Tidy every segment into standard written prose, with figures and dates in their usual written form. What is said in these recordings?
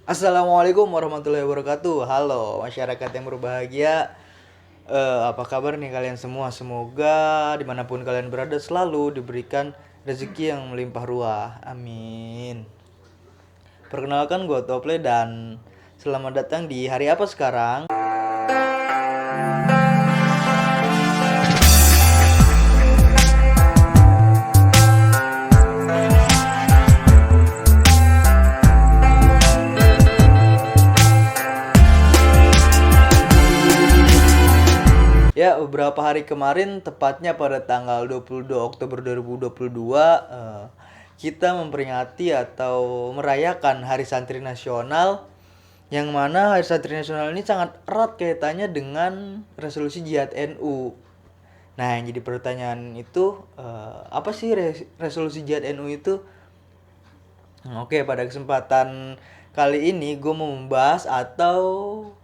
Assalamualaikum warahmatullahi wabarakatuh. Halo masyarakat yang berbahagia. Apa kabar nih kalian semua? Semoga dimanapun kalian berada selalu diberikan rezeki yang melimpah ruah. Amin. Perkenalkan gue Tople dan selamat datang di hari apa sekarang? Ya, beberapa hari kemarin, tepatnya pada tanggal 22 Oktober 2022, kita memperingati atau merayakan Hari Santri Nasional, yang mana Hari Santri Nasional ini sangat erat kaitannya dengan resolusi Jihad NU. Nah, yang jadi pertanyaan itu, apa sih resolusi Jihad NU itu? Oke, pada kesempatan kali ini gue mau membahas atau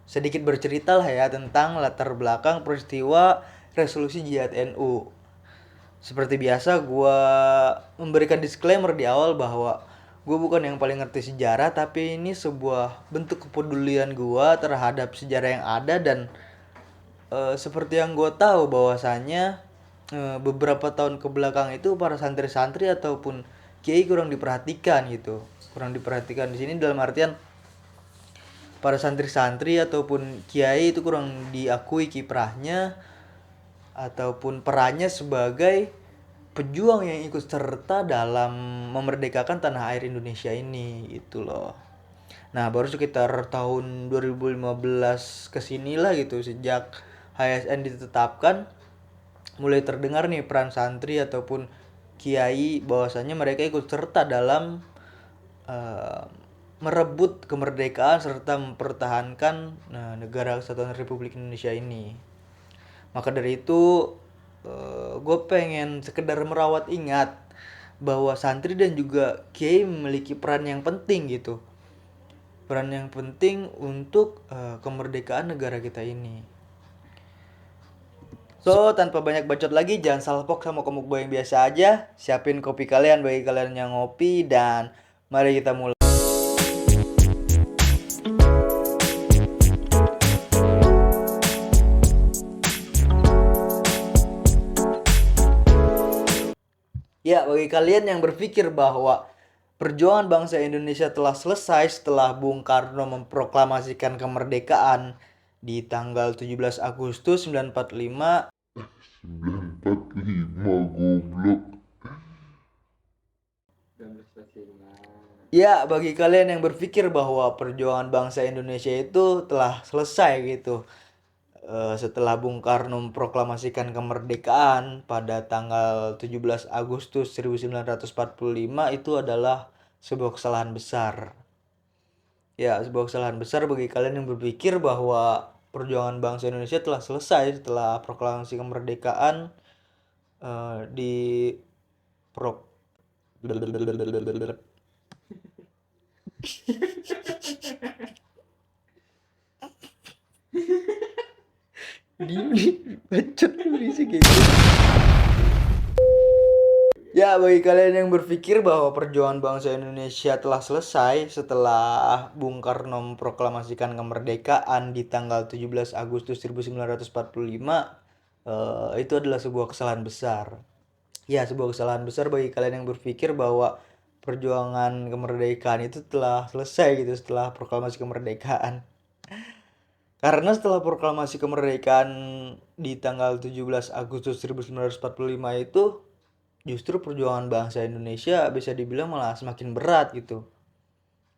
sedikit bercerita lah ya tentang latar belakang peristiwa resolusi Jihad NU. Seperti biasa gue memberikan disclaimer di awal bahwa gue bukan yang paling ngerti sejarah, tapi ini sebuah bentuk kepedulian gue terhadap sejarah yang ada. Dan seperti yang gue tahu bahwasannya beberapa tahun ke belakang itu para santri-santri ataupun kiai kurang diperhatikan gitu. Kurang diperhatikan di sini dalam artian para santri-santri ataupun kiai itu kurang diakui kiprahnya ataupun perannya sebagai pejuang yang ikut serta dalam memerdekakan tanah air Indonesia ini gitu loh. Nah, baru sekitar tahun 2015 kesinilah gitu, sejak HSN ditetapkan, mulai terdengar nih peran santri ataupun kiai bahwasanya mereka ikut serta dalam eh, merebut kemerdekaan serta mempertahankan negara kesatuan Republik Indonesia ini. Maka dari itu gue pengen sekedar merawat ingat bahwa santri dan juga kiai memiliki peran yang penting gitu. Peran yang penting untuk kemerdekaan negara kita ini. So, tanpa banyak bacot lagi, jangan salpok sama komuk boy yang biasa aja. Siapin kopi kalian bagi kalian yang ngopi dan mari kita mulai. Ya, bagi kalian yang berpikir bahwa perjuangan bangsa Indonesia telah selesai setelah Bung Karno memproklamasikan kemerdekaan di tanggal 17 Agustus 1945. 945 goblok. Ya, bagi kalian yang berpikir bahwa perjuangan bangsa Indonesia itu telah selesai gitu, setelah Bung Karno memproklamasikan kemerdekaan pada tanggal 17 Agustus 1945, itu adalah sebuah kesalahan besar. Ya, sebuah kesalahan besar bagi kalian yang berpikir bahwa perjuangan bangsa Indonesia telah selesai setelah proklamasi kemerdekaan di pro di bacot sih kayak gitu. Ya, bagi kalian yang berpikir bahwa perjuangan bangsa Indonesia telah selesai setelah Bung Karno memproklamasikan kemerdekaan di tanggal 17 Agustus 1945, itu adalah sebuah kesalahan besar. Ya, sebuah kesalahan besar bagi kalian yang berpikir bahwa perjuangan kemerdekaan itu telah selesai gitu setelah proklamasi kemerdekaan. Karena setelah proklamasi kemerdekaan di tanggal 17 Agustus 1945 itu, justru perjuangan bangsa Indonesia bisa dibilang malah semakin berat gitu.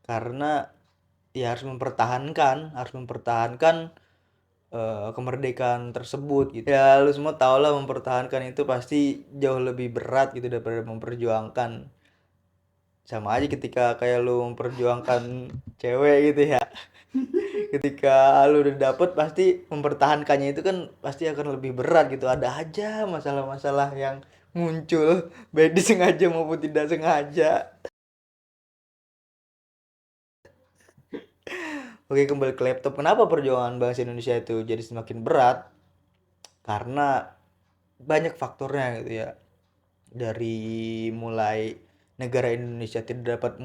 Karena ya harus mempertahankan kemerdekaan tersebut gitu. Ya, lu semua tau lah, mempertahankan itu pasti jauh lebih berat gitu daripada memperjuangkan. Sama aja ketika kayak lu memperjuangkan cewek gitu ya. Ketika lu udah dapet, pasti mempertahankannya itu kan pasti akan lebih berat gitu. Ada aja masalah-masalah yang muncul, baik disengaja maupun tidak sengaja. Oke, kembali ke laptop. Kenapa perjuangan bangsa Indonesia itu jadi semakin berat? Karena banyak faktornya gitu ya. Dari mulai negara Indonesia tidak dapat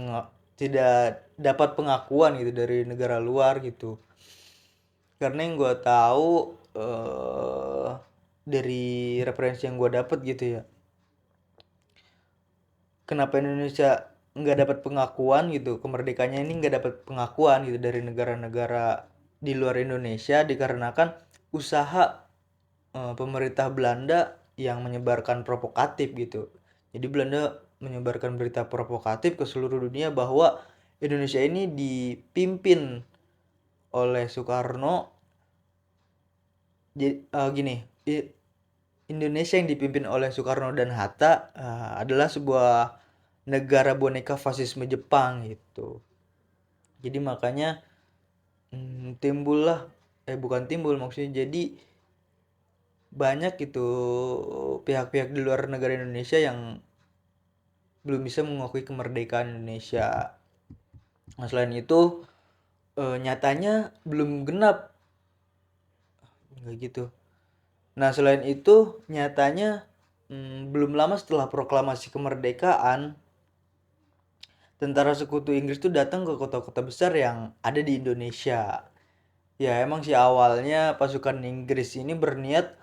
tidak dapat pengakuan gitu dari negara luar gitu. Karena yang gue tahu dari referensi yang gue dapat gitu ya, kenapa Indonesia nggak dapat pengakuan gitu, kemerdekaannya ini nggak dapat pengakuan gitu dari negara-negara di luar Indonesia, dikarenakan usaha pemerintah Belanda yang menyebarkan provokatif gitu. Jadi Belanda menyebarkan berita provokatif ke seluruh dunia bahwa Indonesia ini dipimpin oleh Soekarno. Jadi gini, Indonesia yang dipimpin oleh Soekarno dan Hatta adalah sebuah negara boneka fasisme Jepang gitu. Jadi makanya timbullah, bukan timbul maksudnya, jadi banyak gitu pihak-pihak di luar negara Indonesia yang belum bisa mengakui kemerdekaan Indonesia. Nah, selain itu nyatanya belum genap, nggak gitu. Nah, selain itu nyatanya belum lama setelah proklamasi kemerdekaan, tentara sekutu Inggris tuh datang ke kota-kota besar yang ada di Indonesia. Ya emang sih awalnya pasukan Inggris ini berniat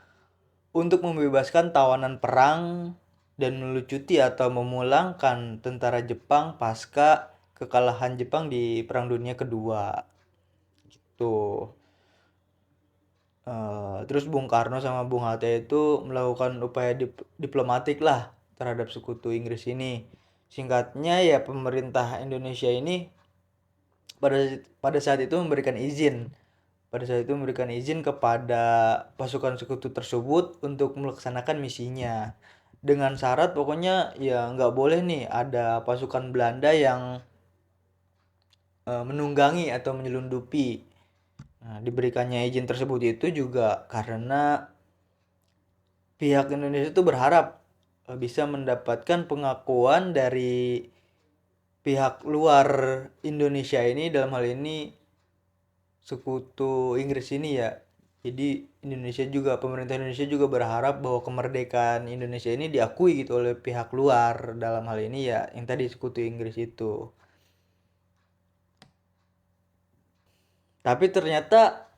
untuk membebaskan tawanan perang dan melucuti atau memulangkan tentara Jepang pasca kekalahan Jepang di Perang Dunia Kedua. Gitu. Terus Bung Karno sama Bung Hatta itu melakukan upaya diplomatik lah terhadap sekutu Inggris ini. Singkatnya ya pemerintah Indonesia ini pada pada saat itu memberikan izin kepada pasukan sekutu tersebut untuk melaksanakan misinya, dengan syarat pokoknya ya nggak boleh nih ada pasukan Belanda yang menunggangi atau menyelundupi. Nah, diberikannya izin tersebut itu juga karena pihak Indonesia itu berharap bisa mendapatkan pengakuan dari pihak luar Indonesia ini, dalam hal ini sekutu Inggris ini ya. Jadi pemerintah Indonesia juga berharap bahwa kemerdekaan Indonesia ini diakui gitu oleh pihak luar, dalam hal ini ya yang tadi sekutu Inggris itu. Tapi ternyata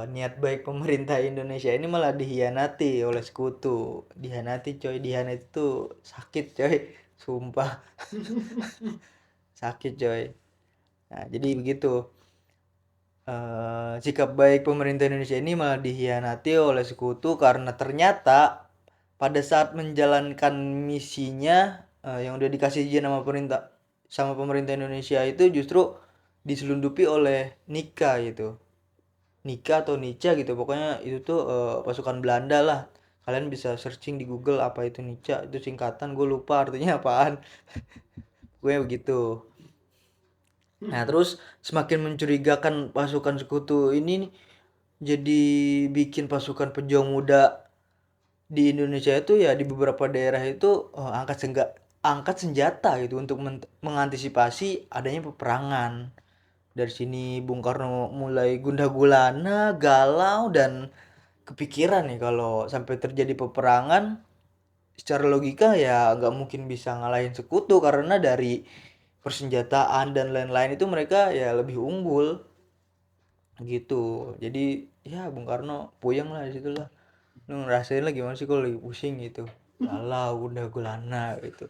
niat baik pemerintah Indonesia ini malah dihianati oleh sekutu. Dihianati coy, dihianati itu sakit coy, sumpah. Sakit coy. Nah, jadi begitu. Sikap baik pemerintah Indonesia ini malah dihianati oleh sekutu karena ternyata pada saat menjalankan misinya yang udah dikasih izin sama pemerintah Indonesia itu justru diselundupi oleh Nika gitu. Nika atau Nica gitu, pokoknya itu tuh pasukan Belanda lah. Kalian bisa searching di Google apa itu Nica, itu singkatan, gue lupa artinya apaan. Gue begitu. Nah, terus semakin mencurigakan pasukan sekutu ini nih, jadi bikin pasukan pejuang muda di Indonesia itu ya di beberapa daerah itu angkat senjata gitu untuk mengantisipasi adanya peperangan. Dari sini Bung Karno mulai gundah gulana, galau, dan kepikiran nih kalau sampai terjadi peperangan, secara logika ya nggak mungkin bisa ngalahin sekutu karena dari persenjataan dan lain-lain itu mereka ya lebih unggul gitu. Jadi ya Bung Karno puyeng lah di situ lah. Lu ngerasain lah gimana sih kalau lagi pusing gitu, galau, gundah gulana gitu.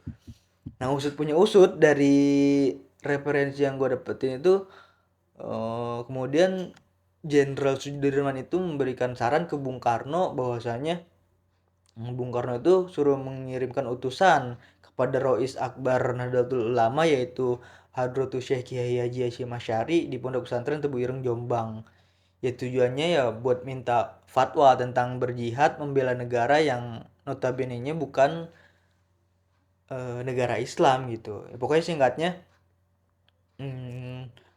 Nah, usut punya usut dari referensi yang gue dapetin itu, kemudian Jenderal Sudirman itu memberikan saran ke Bung Karno bahwasanya Bung Karno itu suruh mengirimkan utusan kepada Rois Akbar Nahdlatul Ulama, yaitu Hadratus Syekh Kiai Haji Hasyim Asy'ari di Pondok Pesantren Tebu Ireng Jombang. Ya tujuannya ya buat minta fatwa tentang berjihad membela negara yang notabene-nya bukan negara Islam gitu. Ya, pokoknya singkatnya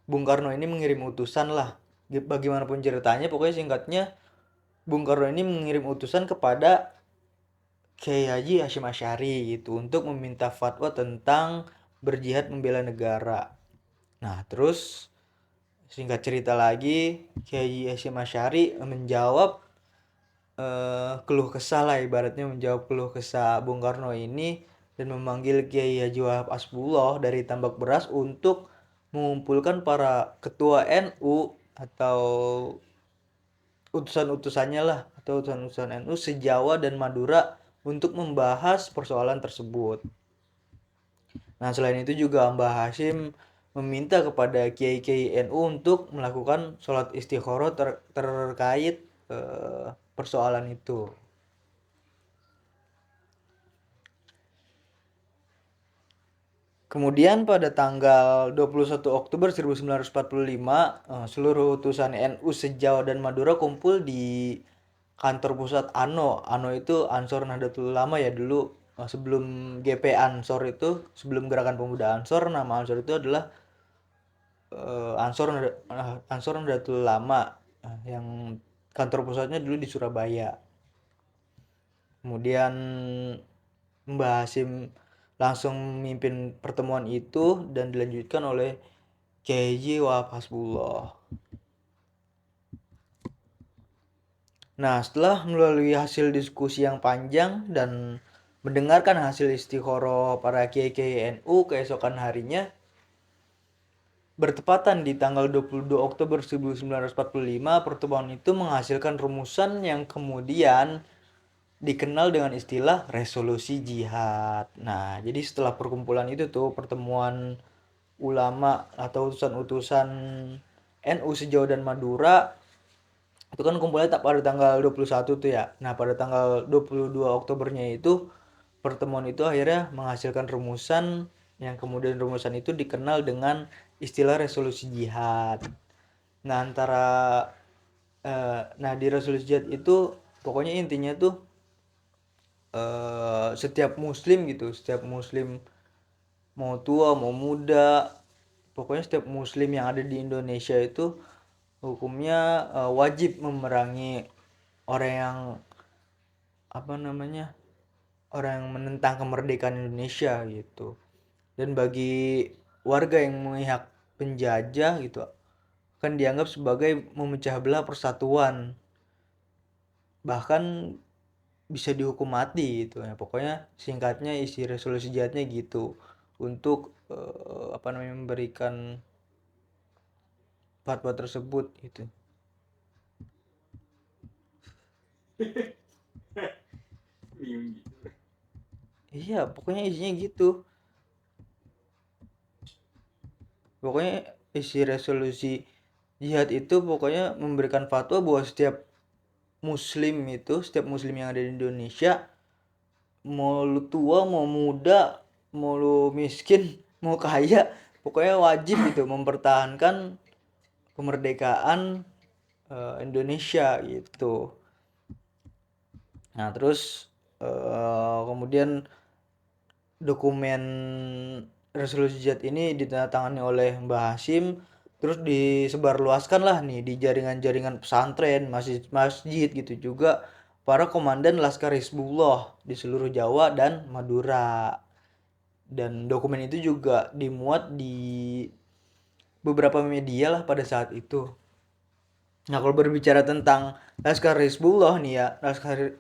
Bung Karno ini mengirim utusan lah. Bagaimanapun ceritanya, pokoknya singkatnya Bung Karno ini mengirim utusan kepada Kiai Haji Hasyim Asy'ari gitu untuk meminta fatwa tentang berjihad membela negara. Nah, terus singkat cerita lagi, Kiai Haji Hasyim Asy'ari menjawab keluh kesah lah, ibaratnya menjawab keluh kesah Bung Karno ini dan memanggil Kiai Haji Wahab Asbullah dari Tambak Beras untuk mengumpulkan para ketua NU atau utusan-utusannya lah, atau utusan-utusan NU se-Jawa dan Madura untuk membahas persoalan tersebut. Nah, selain itu juga Mbah Hashim meminta kepada kiai-kiai NU untuk melakukan sholat istikharah terkait persoalan itu. Kemudian pada tanggal 21 Oktober 1945, seluruh utusan NU se-Jawa dan Madura kumpul di kantor pusat ANO. ANO itu Ansor Nahdlatul Ulama ya dulu, sebelum GP Ansor itu, sebelum Gerakan Pemuda Ansor, nama Ansor itu adalah Ansor Nahdlatul Ulama, yang kantor pusatnya dulu di Surabaya. Kemudian Mbah Hasim langsung memimpin pertemuan itu dan dilanjutkan oleh Kiai Haji Wahab Hasbullah. Nah, setelah melalui hasil diskusi yang panjang dan mendengarkan hasil istikharah para kiai-kiai NU keesokan harinya, bertepatan di tanggal 22 Oktober 1945, pertemuan itu menghasilkan rumusan yang kemudian dikenal dengan istilah resolusi jihad. Nah, jadi setelah perkumpulan itu tuh, pertemuan ulama atau utusan-utusan NU se-Jawa dan Madura itu kan kumpulnya tak pada tanggal 21 tuh ya. Nah, pada tanggal 22 Oktobernya itu pertemuan itu akhirnya menghasilkan rumusan yang kemudian rumusan itu dikenal dengan istilah resolusi jihad. Nah, di resolusi jihad itu pokoknya intinya tuh setiap muslim gitu, setiap muslim mau tua mau muda, pokoknya setiap muslim yang ada di Indonesia itu hukumnya wajib memerangi orang yang orang yang menentang kemerdekaan Indonesia gitu. Dan bagi warga yang memihak penjajah gitu kan dianggap sebagai memecah belah persatuan, bahkan bisa dihukum mati gitu ya. Pokoknya singkatnya isi resolusi jihadnya gitu, untuk memberikan fatwa tersebut gitu. Iya, pokoknya isinya gitu. Pokoknya isi resolusi jihad itu pokoknya memberikan fatwa bahwa setiap muslim yang ada di Indonesia, mau lu tua mau muda, mau lu miskin mau kaya, pokoknya wajib gitu mempertahankan kemerdekaan Indonesia gitu. Nah, terus kemudian dokumen resolusi jihad ini ditandatangani oleh Mbah Hashim, terus disebarluaskan lah nih di jaringan-jaringan pesantren, masjid gitu, juga para komandan Laskar Hizbullah di seluruh Jawa dan Madura. Dan dokumen itu juga dimuat di beberapa media lah pada saat itu. Nah, kalau berbicara tentang Laskar Hizbullah nih ya,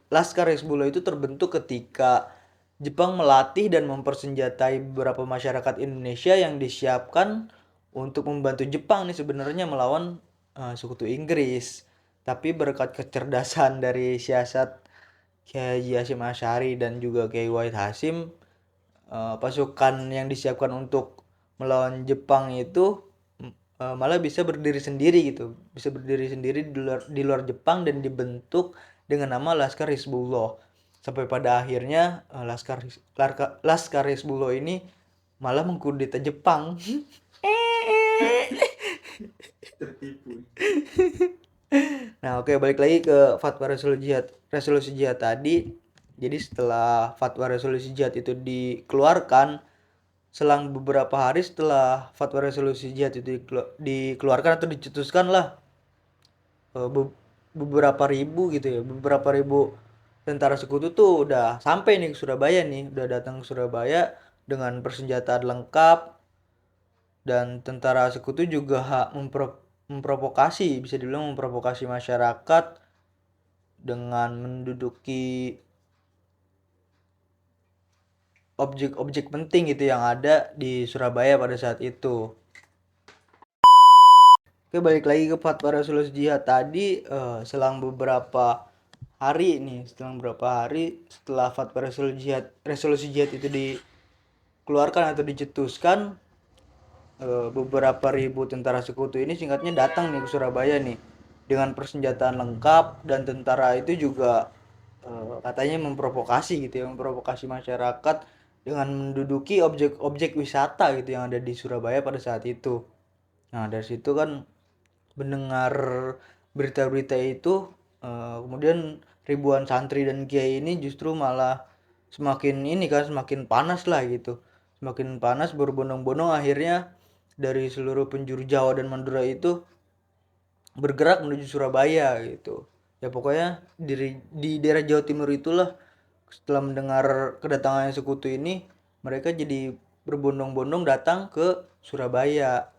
Laskar Hizbullah itu terbentuk ketika Jepang melatih dan mempersenjatai beberapa masyarakat Indonesia yang disiapkan untuk membantu Jepang nih sebenarnya melawan sekutu Inggris. Tapi berkat kecerdasan dari siasat Kiai Haji Hashim Asy'ari dan juga Kiai Wahid Hasim, pasukan yang disiapkan untuk melawan Jepang itu malah bisa berdiri sendiri gitu, bisa berdiri sendiri di luar Jepang dan dibentuk dengan nama Laskar Hizbullah. Sampai pada akhirnya Laskar Hizbullah ini malah mengkudeta Jepang. Tertipu. Nah, oke, balik lagi ke fatwa resolusi jihad tadi. Jadi setelah fatwa resolusi jihad itu dikeluarkan, selang beberapa hari setelah fatwa resolusi jihad itu dikeluarkan atau dicetuskan lah, beberapa ribu tentara sekutu tuh udah sampai nih ke Surabaya nih, udah datang ke Surabaya dengan persenjataan lengkap. Dan tentara sekutu juga bisa dibilang memprovokasi masyarakat dengan menduduki objek-objek penting gitu yang ada di Surabaya pada saat itu. Oke, balik lagi ke fatwa resolusi jihad tadi. Selang beberapa hari nih, setelah fatwa resolusi jihad itu dikeluarkan atau dicetuskan, beberapa ribu tentara sekutu ini singkatnya datang nih ke Surabaya nih dengan persenjataan lengkap, dan tentara itu juga katanya memprovokasi masyarakat dengan menduduki objek-objek wisata gitu yang ada di Surabaya pada saat itu. Nah, dari situ kan mendengar berita-berita itu, kemudian ribuan santri dan kiai ini justru malah semakin panas lah gitu, semakin panas, berbondong-bondong akhirnya dari seluruh penjuru Jawa dan Madura itu bergerak menuju Surabaya gitu. Ya pokoknya di daerah Jawa Timur itulah, setelah mendengar kedatangan sekutu ini, mereka jadi berbondong-bondong datang ke Surabaya.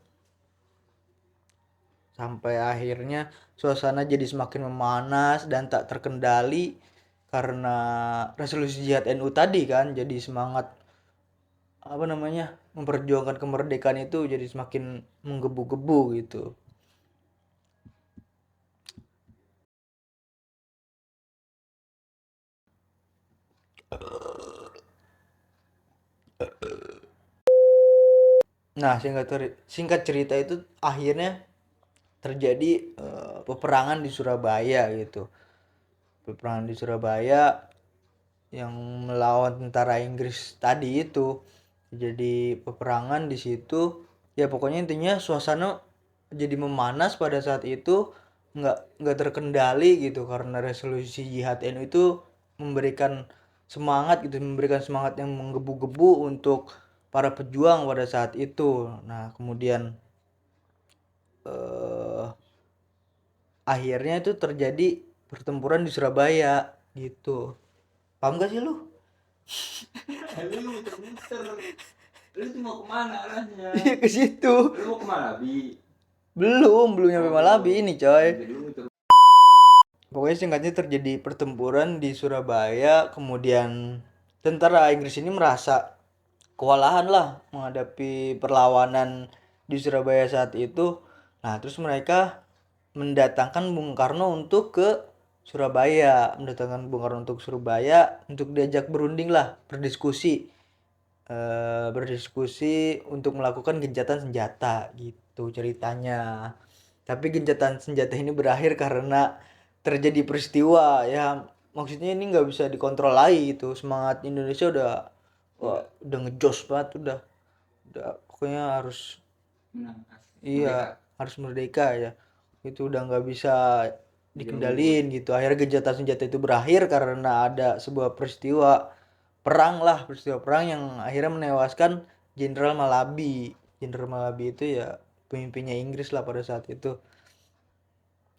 Sampai akhirnya suasana jadi semakin memanas dan tak terkendali karena resolusi jihad NU tadi kan, jadi semangat memperjuangkan kemerdekaan itu jadi semakin menggebu-gebu gitu. Nah, singkat cerita itu akhirnya terjadi peperangan di Surabaya gitu. Peperangan di Surabaya yang melawan tentara Inggris tadi itu. Jadi peperangan di situ, ya pokoknya intinya suasana jadi memanas pada saat itu, nggak terkendali gitu karena resolusi jihad NU itu memberikan memberikan semangat yang menggebu-gebu untuk para pejuang pada saat itu. Nah, kemudian eh, akhirnya itu terjadi pertempuran di Surabaya gitu. Paham gak sih lu? Lu muter-muter. Lu tuh mau kemana arahnya? Iya, ke situ. Lu mau ke Malabi? Belum nyampe Malabi ini, coy. Jadi lu muter. Pokoknya singkatnya terjadi pertempuran di Surabaya, kemudian tentara Inggris ini merasa kewalahan lah menghadapi perlawanan di Surabaya saat itu. Nah, terus mereka mendatangkan Bung Karno untuk Surabaya untuk diajak berunding lah, berdiskusi untuk melakukan gencatan senjata gitu ceritanya. Tapi gencatan senjata ini berakhir karena terjadi peristiwa, ya maksudnya ini nggak bisa dikontrol lagi gitu. Semangat Indonesia udah ngejos banget, udah pokoknya harus, iya, harus merdeka ya. Itu udah nggak bisa dikendalin gitu. Akhirnya gencatan senjata itu berakhir karena ada sebuah peristiwa perang yang akhirnya menewaskan Jenderal Malabi. Jenderal Malabi itu ya pemimpinnya Inggris lah pada saat itu.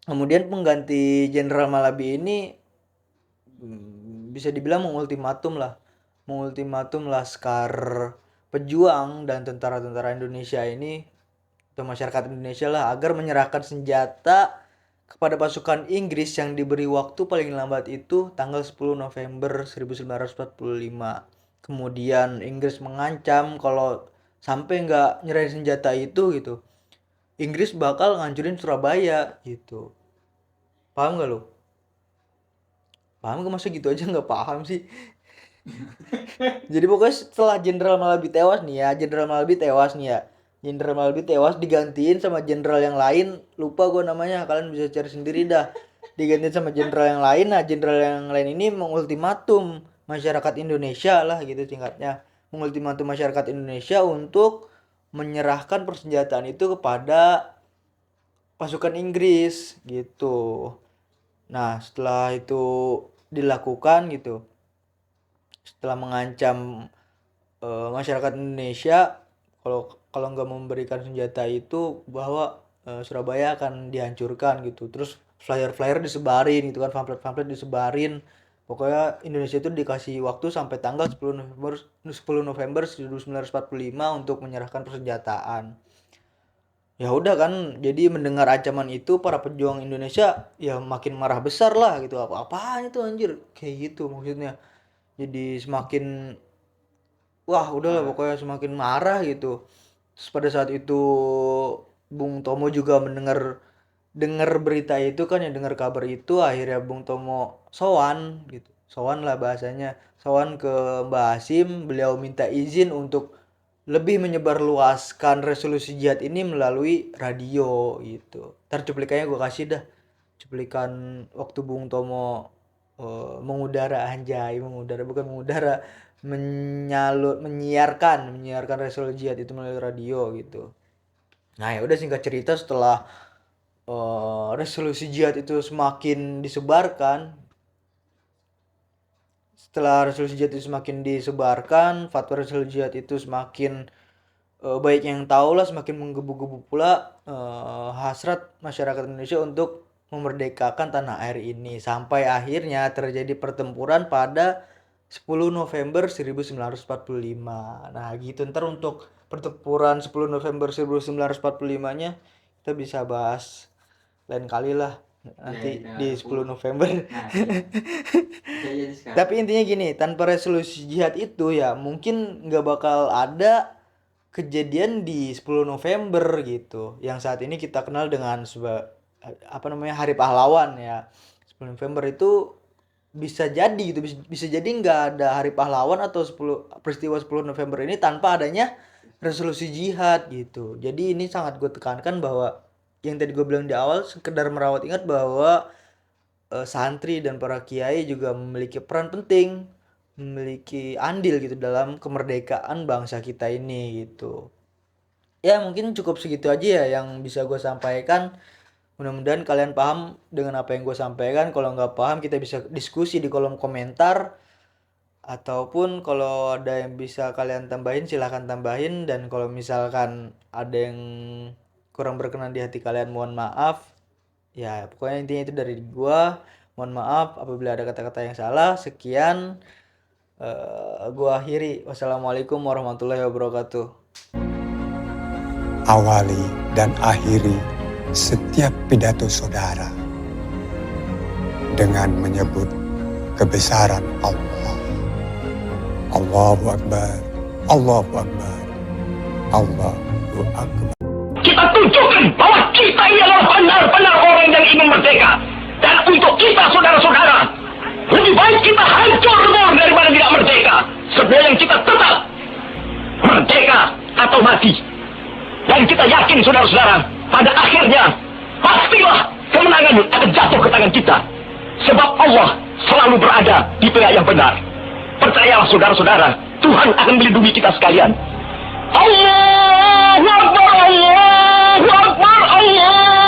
Kemudian pengganti Jenderal Malabi ini bisa dibilang mengultimatum laskar pejuang dan tentara-tentara Indonesia ini, atau masyarakat Indonesia lah, agar menyerahkan senjata kepada pasukan Inggris yang diberi waktu paling lambat itu tanggal 10 November 1945. Kemudian Inggris mengancam kalau sampai nggak nyerahin senjata itu gitu, Inggris bakal ngancurin Surabaya gitu. Paham nggak lo? Paham gak, masa gitu aja nggak paham sih? Jadi pokoknya setelah Jenderal Malabi tewas digantiin sama jenderal yang lain, lupa gue namanya, kalian bisa cari sendiri dah. Digantiin sama jenderal yang lain. Nah, jenderal yang lain ini mengultimatum masyarakat Indonesia lah gitu singkatnya. Mengultimatum masyarakat Indonesia untuk menyerahkan persenjataan itu kepada pasukan Inggris gitu. Nah, setelah itu dilakukan gitu, setelah mengancam masyarakat Indonesia kalau kalau nggak memberikan senjata itu bahwa Surabaya akan dihancurkan gitu. Terus flyer-flyer disebarin gitu kan, pamflet-pamflet disebarin. Pokoknya Indonesia itu dikasih waktu sampai tanggal 10 November 1945 untuk menyerahkan persenjataan. Ya udah kan, jadi mendengar ancaman itu para pejuang Indonesia ya makin marah besar lah gitu. Apa-apaan itu anjir, kayak gitu maksudnya. Jadi semakin, wah udahlah pokoknya semakin marah gitu. Terus pada saat itu Bung Tomo juga dengar berita itu kan, ya dengar kabar itu, akhirnya Bung Tomo sowan gitu. Sowan lah bahasanya. Sowan ke Mbah Hasyim, beliau minta izin untuk lebih menyebarluaskan resolusi jihad ini melalui radio gitu. Ntar cuplikannya gue kasih dah. Cuplikan waktu Bung Tomo mengudara, anjay, menyiarkan resolusi jihad itu melalui radio gitu. Nah ya udah, singkat cerita, setelah resolusi jihad itu semakin disebarkan, fatwa resolusi jihad itu semakin baik yang tahu lah, semakin menggebu-gebu pula hasrat masyarakat Indonesia untuk memerdekakan tanah air ini, sampai akhirnya terjadi pertempuran pada 10 November 1945. Nah gitu, ntar untuk pertempuran 10 November 1945-nya kita bisa bahas lain kali lah, nanti Ya, di 10 November. Nah, jadi sekarang. Tapi intinya gini, tanpa resolusi jihad itu ya mungkin nggak bakal ada kejadian di 10 November gitu, yang saat ini kita kenal dengan Hari Pahlawan ya. 10 November itu bisa jadi gitu, bisa jadi nggak ada Hari Pahlawan atau peristiwa 10 November ini tanpa adanya resolusi jihad gitu. Jadi ini sangat gue tekankan bahwa yang tadi gue bilang di awal, sekedar merawat ingat bahwa santri dan para kiai juga memiliki peran penting, memiliki andil gitu dalam kemerdekaan bangsa kita ini gitu. Ya mungkin cukup segitu aja ya yang bisa gue sampaikan. Mudah-mudahan kalian paham dengan apa yang gue sampaikan. Kalau nggak paham, kita bisa diskusi di kolom komentar, ataupun kalau ada yang bisa kalian tambahin silahkan tambahin. Dan kalau misalkan ada yang kurang berkenan di hati kalian, mohon maaf ya. Pokoknya intinya itu dari gue, mohon maaf apabila ada kata-kata yang salah. Sekian, gue akhiri. Wassalamualaikum warahmatullahi wabarakatuh. Awali dan akhiri setiap pidato saudara dengan menyebut kebesaran Allah. Allahu Akbar, Allahu Akbar, Allahu Akbar. Kita tunjukkan bahwa kita ini adalah benar-benar orang yang ingin merdeka. Dan untuk kita, saudara-saudara, lebih baik kita hancur lebur daripada tidak merdeka. Sebelum kita tetap merdeka atau mati. Dan kita yakin, saudara-saudara, pada akhirnya pastilah kemenangan akan jatuh ke tangan kita. Sebab Allah selalu berada di pihak yang benar. Percayalah, saudara-saudara, Tuhan akan melindungi kita sekalian. Allahu Akbar, Allahu Akbar, Allah.